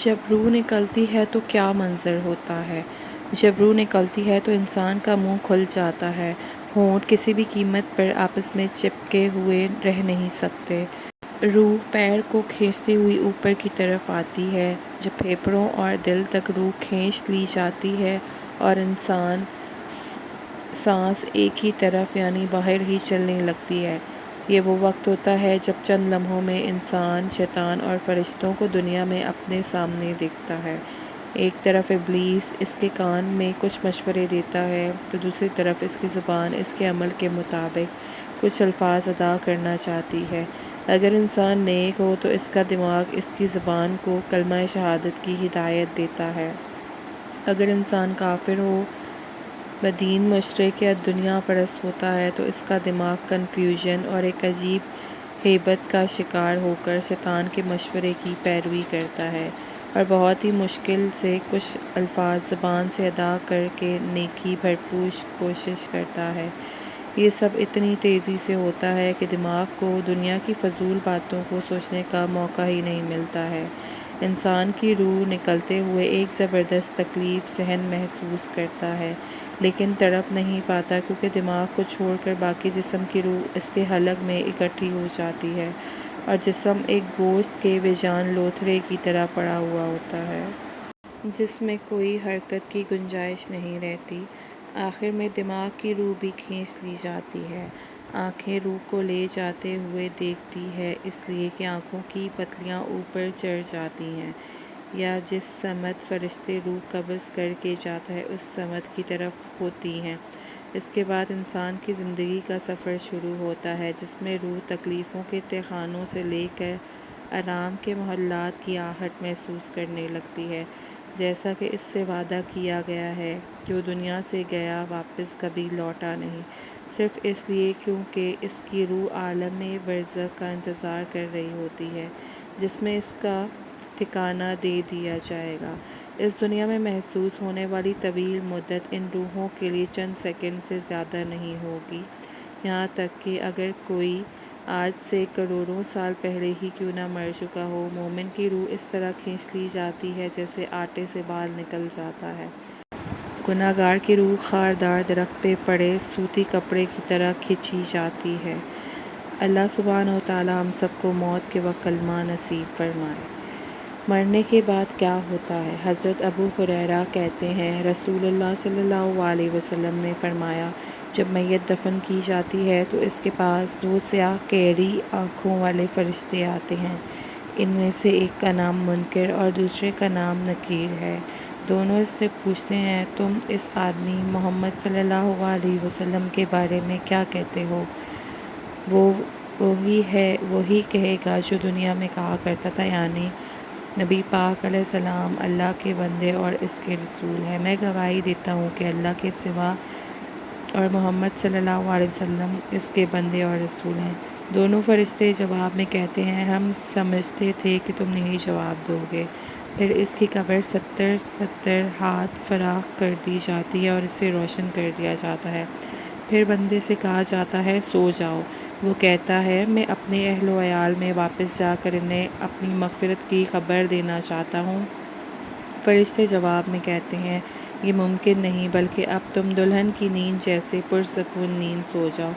جب روح نکلتی ہے تو کیا منظر ہوتا ہے؟ جب روح نکلتی ہے تو انسان کا منہ کھل جاتا ہے، ہونٹ کسی بھی قیمت پر آپس میں چپکے ہوئے رہ نہیں سکتے۔ روح پیر کو کھینچتی ہوئی اوپر کی طرف آتی ہے، جب پھیپھڑوں اور دل تک روح کھینچ لی جاتی ہے اور انسان سانس ایک ہی طرف یعنی باہر ہی چلنے لگتی ہے۔ یہ وہ وقت ہوتا ہے جب چند لمحوں میں انسان شیطان اور فرشتوں کو دنیا میں اپنے سامنے دیکھتا ہے۔ ایک طرف ابلیس اس کے کان میں کچھ مشورے دیتا ہے تو دوسری طرف اس کی زبان اس کے عمل کے مطابق کچھ الفاظ ادا کرنا چاہتی ہے۔ اگر انسان نیک ہو تو اس کا دماغ اس کی زبان کو کلمہ شہادت کی ہدایت دیتا ہے۔ اگر انسان کافر ہو، بدین، مشرک یا دنیا پرست ہوتا ہے تو اس کا دماغ کنفیوژن اور ایک عجیب ہیبت کا شکار ہو کر شیطان کے مشورے کی پیروی کرتا ہے اور بہت ہی مشکل سے کچھ الفاظ زبان سے ادا کر کے نیکی بھرپور کوشش کرتا ہے۔ یہ سب اتنی تیزی سے ہوتا ہے کہ دماغ کو دنیا کی فضول باتوں کو سوچنے کا موقع ہی نہیں ملتا ہے۔ انسان کی روح نکلتے ہوئے ایک زبردست تکلیف ذہن محسوس کرتا ہے، لیکن تڑپ نہیں پاتا کیونکہ دماغ کو چھوڑ کر باقی جسم کی روح اس کے حلق میں اکٹھی ہو جاتی ہے اور جسم ایک گوشت کے بے جان لوتھڑے کی طرح پڑا ہوا ہوتا ہے، جس میں کوئی حرکت کی گنجائش نہیں رہتی۔ آخر میں دماغ کی روح بھی کھینچ لی جاتی ہے۔ آنکھیں روح کو لے جاتے ہوئے دیکھتی ہے اس لیے کہ آنکھوں کی پتلیاں اوپر چڑھ جاتی ہیں یا جس سمت فرشتے روح قبض کر کے جاتا ہے اس سمت کی طرف ہوتی ہیں۔ اس کے بعد انسان کی زندگی کا سفر شروع ہوتا ہے جس میں روح تکلیفوں کے تہخانوں سے لے کر آرام کے محلات کی آہٹ محسوس کرنے لگتی ہے، جیسا کہ اس سے وعدہ کیا گیا ہے۔ جو دنیا سے گیا واپس کبھی لوٹا نہیں، صرف اس لیے کیونکہ اس کی روح عالم برزخ کا انتظار کر رہی ہوتی ہے جس میں اس کا ٹھکانہ دے دیا جائے گا۔ اس دنیا میں محسوس ہونے والی طویل مدت ان روحوں کے لیے چند سیکنڈ سے زیادہ نہیں ہوگی، یہاں تک کہ اگر کوئی آج سے کروڑوں سال پہلے ہی کیوں نہ مر چکا ہو، مومن کی روح اس طرح کھینچ لی جاتی ہے جیسے آٹے سے بال نکل جاتا ہے۔ گنہگار کی روح خاردار درخت پہ پڑے سوتی کپڑے کی طرح کھینچی جاتی ہے۔ اللہ سبحانہ وتعالی ہم سب کو موت کے وقت کلمہ نصیب فرمائے۔ مرنے کے بعد کیا ہوتا ہے؟ حضرت ابو ہریرہ کہتے ہیں، رسول اللہ صلی اللہ علیہ وسلم نے فرمایا، جب میت دفن کی جاتی ہے تو اس کے پاس دو سیاہ کیڑی آنکھوں والے فرشتے آتے ہیں۔ ان میں سے ایک کا نام منکر اور دوسرے کا نام نکیر ہے۔ دونوں اس سے پوچھتے ہیں، تم اس آدمی محمد صلی اللہ علیہ وسلم کے بارے میں کیا کہتے ہو؟ وہ وہی کہے گا جو دنیا میں کہا کرتا تھا، یعنی نبی پاک علیہ السلام اللہ کے بندے اور اس کے رسول ہیں۔ میں گواہی دیتا ہوں کہ اللہ کے سوا اور محمد صلی اللہ علیہ وسلم اس کے بندے اور رسول ہیں۔ دونوں فرشتے جواب میں کہتے ہیں، ہم سمجھتے تھے کہ تم نہیں جواب دو گے۔ پھر اس کی قبر 70 ہاتھ فراخ کر دی جاتی ہے اور اسے روشن کر دیا جاتا ہے۔ پھر بندے سے کہا جاتا ہے، سو جاؤ۔ وہ کہتا ہے، میں اپنے اہل و عیال میں واپس جا کر انہیں اپنی مغفرت کی خبر دینا چاہتا ہوں۔ فرشتے جواب میں کہتے ہیں، یہ ممکن نہیں، بلکہ اب تم دلہن کی نیند جیسے پرسکون نیند سو جاؤ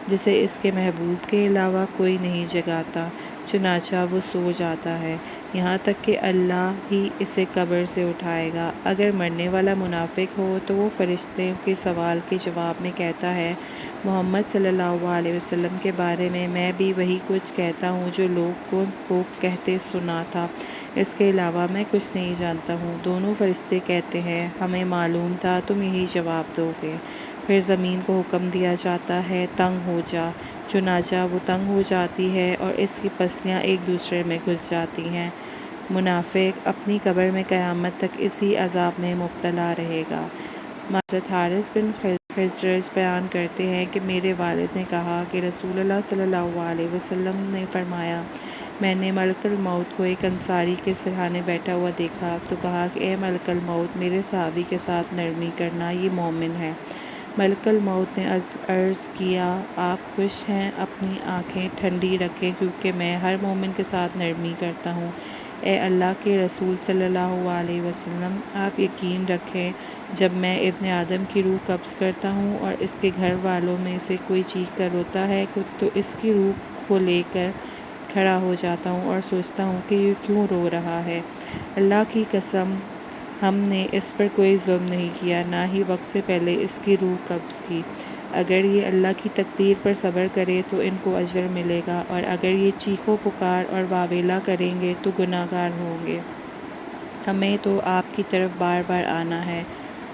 جسے اس کے محبوب کے علاوہ کوئی نہیں جگاتا۔ چنانچہ وہ سو جاتا ہے، یہاں تک کہ اللہ ہی اسے قبر سے اٹھائے گا۔ اگر مرنے والا منافق ہو تو وہ فرشتوں کے سوال کے جواب میں کہتا ہے، محمد صلی اللہ علیہ وسلم کے بارے میں بھی وہی کچھ کہتا ہوں جو لوگوں کو کہتے سنا تھا، اس کے علاوہ میں کچھ نہیں جانتا ہوں۔ دونوں فرشتے کہتے ہیں، ہمیں معلوم تھا تم یہی جواب دو گے۔ پھر زمین کو حکم دیا جاتا ہے، تنگ ہو جا۔ چنانچہ وہ تنگ ہو جاتی ہے اور اس کی پسلیاں ایک دوسرے میں گھس جاتی ہیں۔ منافق اپنی قبر میں قیامت تک اسی عذاب میں مبتلا رہے گا۔ حضرت حارث بن خزرج بیان کرتے ہیں کہ میرے والد نے کہا کہ رسول اللہ صلی اللہ علیہ وسلم نے فرمایا، میں نے ملک الموت کو ایک انصاری کے سرہانے بیٹھا ہوا دیکھا تو کہا کہ اے ملک الموت، میرے صحابی کے ساتھ نرمی کرنا، یہ مومن ہے۔ ملک الموت نے عرض کیا، آپ خوش ہیں؟ اپنی آنکھیں ٹھنڈی رکھیں کیونکہ میں ہر مومن کے ساتھ نرمی کرتا ہوں۔ اے اللہ کے رسول صلی اللہ علیہ وسلم، آپ یقین رکھیں جب میں ابن آدم کی روح قبض کرتا ہوں اور اس کے گھر والوں میں سے کوئی چیخ کر روتا ہے تو اس کی روح کو لے کر کھڑا ہو جاتا ہوں اور سوچتا ہوں کہ یہ کیوں رو رہا ہے۔ اللہ کی قسم، ہم نے اس پر کوئی ظلم نہیں کیا، نہ ہی وقت سے پہلے اس کی روح قبض کی۔ اگر یہ اللہ کی تقدیر پر صبر کرے تو ان کو اجر ملے گا، اور اگر یہ چیخ و پکار اور واویلا کریں گے تو گناہ گار ہوں گے۔ ہمیں تو آپ کی طرف بار بار آنا ہے،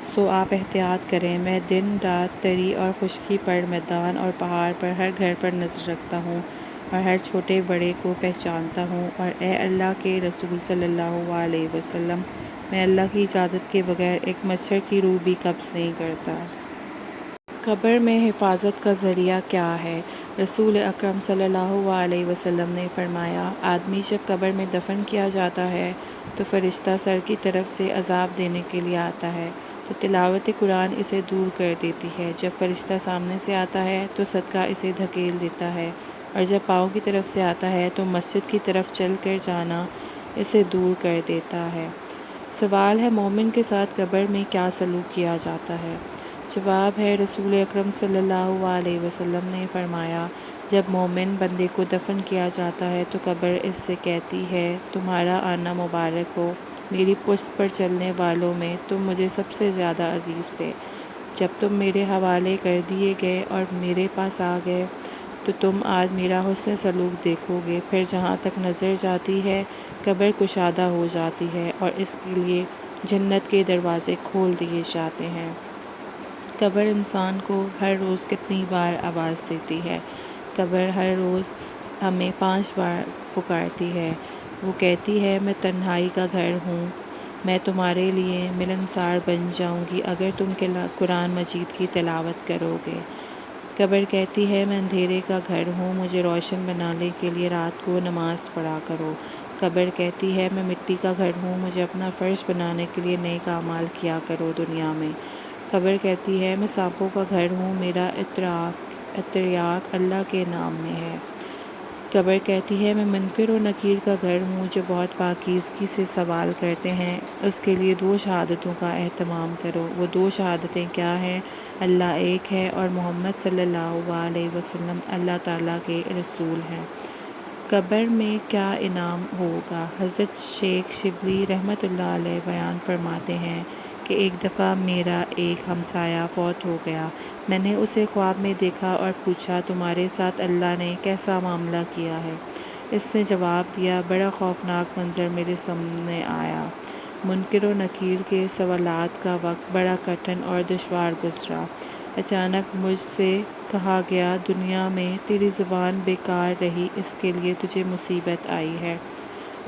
سو آپ احتیاط کریں۔ میں دن رات تری اور خشکی پر، میدان اور پہاڑ پر، ہر گھر پر نظر رکھتا ہوں اور ہر چھوٹے بڑے کو پہچانتا ہوں، اور اے اللہ کے رسول صلی اللہ علیہ وسلم، میں اللہ کی اجازت کے بغیر ایک مچھر کی روح بھی قبض نہیں کرتا۔ قبر میں حفاظت کا ذریعہ کیا ہے؟ رسول اکرم صلی اللہ علیہ وسلم نے فرمایا، آدمی جب قبر میں دفن کیا جاتا ہے تو فرشتہ سر کی طرف سے عذاب دینے کے لیے آتا ہے تو تلاوت قرآن اسے دور کر دیتی ہے۔ جب فرشتہ سامنے سے آتا ہے تو صدقہ اسے دھکیل دیتا ہے، اور جب پاؤں کی طرف سے آتا ہے تو مسجد کی طرف چل کر جانا اسے دور کر دیتا ہے۔ سوال ہے، مومن کے ساتھ قبر میں کیا سلوک کیا جاتا ہے؟ جواب ہے، رسول اکرم صلی اللہ علیہ وسلم نے فرمایا، جب مومن بندے کو دفن کیا جاتا ہے تو قبر اس سے کہتی ہے، تمہارا آنا مبارک ہو، میری پشت پر چلنے والوں میں تم مجھے سب سے زیادہ عزیز تھے۔ جب تم میرے حوالے کر دیے گئے اور میرے پاس آ گئے تو تم آج میرا حسن سلوک دیکھو گے۔ پھر جہاں تک نظر جاتی ہے قبر کشادہ ہو جاتی ہے اور اس کے لیے جنت کے دروازے کھول دیے جاتے ہیں۔ قبر انسان کو ہر روز کتنی بار آواز دیتی ہے؟ قبر ہر روز ہمیں 5 بار پکارتی ہے۔ وہ کہتی ہے، میں تنہائی کا گھر ہوں، میں تمہارے لیے ملنسار بن جاؤں گی اگر تم قرآن مجید کی تلاوت کرو گے۔ قبر کہتی ہے، میں اندھیرے کا گھر ہوں، مجھے روشن بنانے کے لیے رات کو نماز پڑھا کرو۔ قبر کہتی ہے، میں مٹی کا گھر ہوں، مجھے اپنا فرش بنانے کے لیے نیک اعمال کیا کرو دنیا میں۔ قبر کہتی ہے، میں سانپوں کا گھر ہوں، میرا اتریاق اللہ کے نام میں ہے۔ قبر کہتی ہے، میں منکر و نکیر کا گھر ہوں، جو بہت پاکیزگی سے سوال کرتے ہیں، اس کے لیے 2 شہادتوں کا اہتمام کرو۔ وہ 2 شہادتیں کیا ہیں؟ اللہ ایک ہے اور محمد صلی اللہ علیہ وسلم اللہ تعالیٰ کے رسول ہیں۔ قبر میں کیا انعام ہوگا؟ حضرت شیخ شبلی رحمۃ اللہ علیہ بیان فرماتے ہیں کہ ایک دفعہ میرا ایک ہمسایہ فوت ہو گیا۔ میں نے اسے خواب میں دیکھا اور پوچھا، تمہارے ساتھ اللہ نے کیسا معاملہ کیا ہے؟ اس نے جواب دیا، بڑا خوفناک منظر میرے سامنے آیا۔ منکر و نکیر کے سوالات کا وقت بڑا کٹھن اور دشوار گزرا۔ اچانک مجھ سے کہا گیا، دنیا میں تیری زبان بیکار رہی، اس کے لیے تجھے مصیبت آئی ہے۔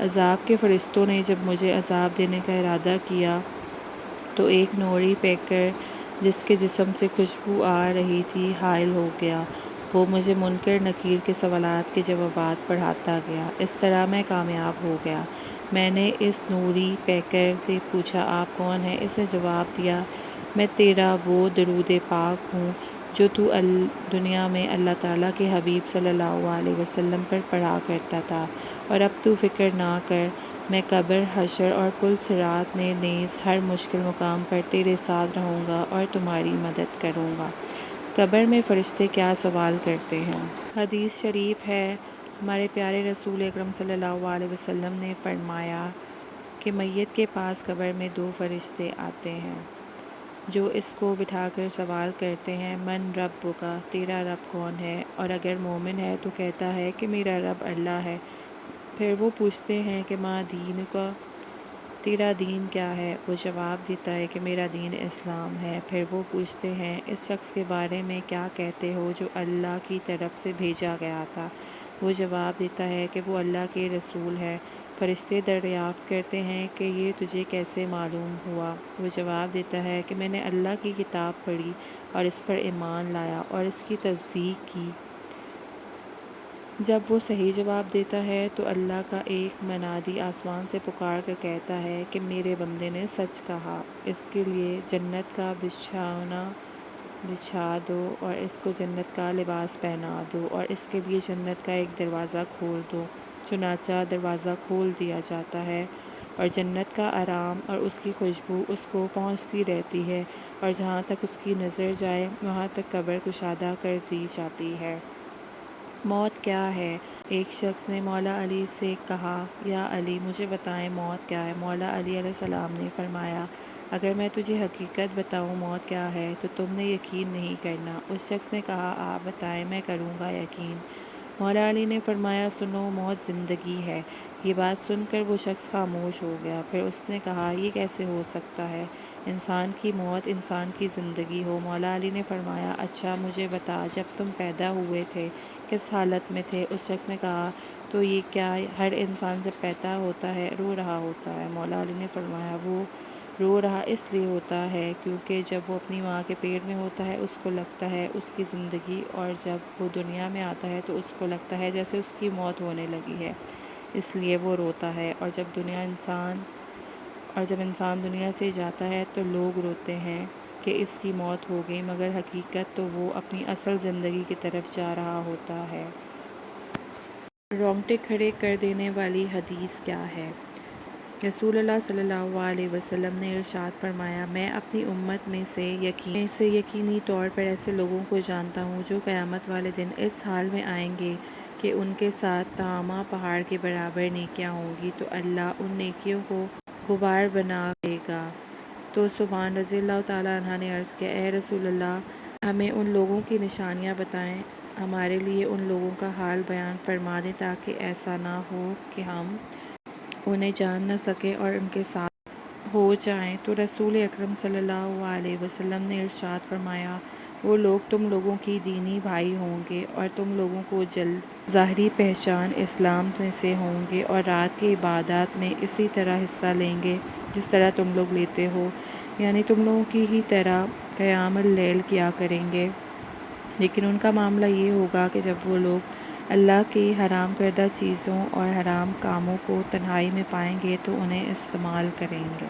عذاب کے فرشتوں نے جب مجھے عذاب دینے کا ارادہ کیا تو ایک نوری پیکر جس کے جسم سے خوشبو آ رہی تھی حائل ہو گیا۔ وہ مجھے منکر نکیر کے سوالات کے جوابات پڑھاتا گیا۔ اس طرح میں کامیاب ہو گیا۔ میں نے اس نوری پیکر سے پوچھا، آپ کون ہیں؟ اس نے جواب دیا، میں تیرا وہ درود پاک ہوں جو تو دنیا میں اللہ تعالیٰ کے حبیب صلی اللہ علیہ وسلم پر پڑھا کرتا تھا، اور اب تو فکر نہ کر، میں قبر، حشر اور پل صراط میں نیز ہر مشکل مقام پر تیرے ساتھ رہوں گا اور تمہاری مدد کروں گا۔ قبر میں فرشتے کیا سوال کرتے ہیں؟ حدیث شریف ہے، ہمارے پیارے رسول اکرم صلی اللہ علیہ وسلم نے فرمایا کہ میت کے پاس قبر میں 2 فرشتے آتے ہیں جو اس کو بٹھا کر سوال کرتے ہیں، من ربک، تیرا رب کون ہے؟ اور اگر مومن ہے تو کہتا ہے کہ میرا رب اللہ ہے۔ پھر وہ پوچھتے ہیں کہ ما دینک، تیرا دین کیا ہے؟ وہ جواب دیتا ہے کہ میرا دین اسلام ہے۔ پھر وہ پوچھتے ہیں، اس شخص کے بارے میں کیا کہتے ہو جو اللہ کی طرف سے بھیجا گیا تھا؟ وہ جواب دیتا ہے کہ وہ اللہ کے رسول ہے۔ فرشتے دریافت کرتے ہیں کہ یہ تجھے کیسے معلوم ہوا؟ وہ جواب دیتا ہے کہ میں نے اللہ کی کتاب پڑھی اور اس پر ایمان لایا اور اس کی تصدیق کی۔ جب وہ صحیح جواب دیتا ہے تو اللہ کا ایک منادی آسمان سے پکار کر کہتا ہے کہ میرے بندے نے سچ کہا، اس کے لیے جنت کا بچھونا بچھا دو اور اس کو جنت کا لباس پہنا دو اور اس کے لیے جنت کا ایک دروازہ کھول دو۔ چنانچہ دروازہ کھول دیا جاتا ہے اور جنت کا آرام اور اس کی خوشبو اس کو پہنچتی رہتی ہے، اور جہاں تک اس کی نظر جائے وہاں تک قبر کشادہ کر دی جاتی ہے۔ موت کیا ہے؟ ایک شخص نے مولا علی سے کہا، یا علی مجھے بتائیں موت کیا ہے؟ مولا علی علیہ السلام نے فرمایا، اگر میں تجھے حقیقت بتاؤں موت کیا ہے تو تم نے یقین نہیں کرنا۔ اس شخص نے کہا، آپ بتائیں، میں کروں گا یقین۔ مولا علی نے فرمایا، سنو، موت زندگی ہے۔ یہ بات سن کر وہ شخص خاموش ہو گیا۔ پھر اس نے کہا، یہ کیسے ہو سکتا ہے؟ انسان کی موت انسان کی زندگی ہو۔ مولا علی نے فرمایا، اچھا مجھے بتا، جب تم پیدا ہوئے تھے کس حالت میں تھے؟ اس شخص نے کہا، تو یہ کیا ہر انسان جب پیدا ہوتا ہے رو رہا ہوتا ہے؟ مولا علی نے فرمایا، وہ رو رہا اس لیے ہوتا ہے کیونکہ جب وہ اپنی ماں کے پیٹ میں ہوتا ہے اس کو لگتا ہے اس کی زندگی، اور جب وہ دنیا میں آتا ہے تو اس کو لگتا ہے جیسے اس کی موت ہونے لگی ہے، اس لیے وہ روتا ہے۔ اور جب انسان دنیا سے جاتا ہے تو لوگ روتے ہیں کہ اس کی موت ہو گئی، مگر حقیقت تو وہ اپنی اصل زندگی کی طرف جا رہا ہوتا ہے۔ رونگٹے کھڑے کر دینے والی حدیث کیا ہے؟ رسول اللہ صلی اللہ علیہ وسلم نے ارشاد فرمایا، میں اپنی امت میں سے یقینی طور پر ایسے لوگوں کو جانتا ہوں جو قیامت والے دن اس حال میں آئیں گے کہ ان کے ساتھ تہامہ پہاڑ کے برابر نیکیاں ہوں گی تو اللہ ان نیکیوں کو غبار بنا دے گا۔ تو ثوبان رضی اللہ تعالیٰ عنہ نے عرض کیا، اے رسول اللہ، ہمیں ان لوگوں کی نشانیاں بتائیں، ہمارے لیے ان لوگوں کا حال بیان فرما دیں تاکہ ایسا نہ ہو کہ ہم انہیں جان نہ سکیں اور ان کے ساتھ ہو جائیں۔ تو رسول اکرم صلی اللہ علیہ وسلم نے ارشاد فرمایا، وہ لوگ تم لوگوں کی دینی بھائی ہوں گے اور تم لوگوں کو جلد ظاہری پہچان اسلام سے ہوں گے اور رات کی عبادات میں اسی طرح حصہ لیں گے جس طرح تم لوگ لیتے ہو، یعنی تم لوگوں کی ہی طرح قیام اللیل کیا کریں گے، لیکن ان کا معاملہ یہ ہوگا کہ جب وہ لوگ اللہ کی حرام کردہ چیزوں اور حرام کاموں کو تنہائی میں پائیں گے تو انہیں استعمال کریں گے۔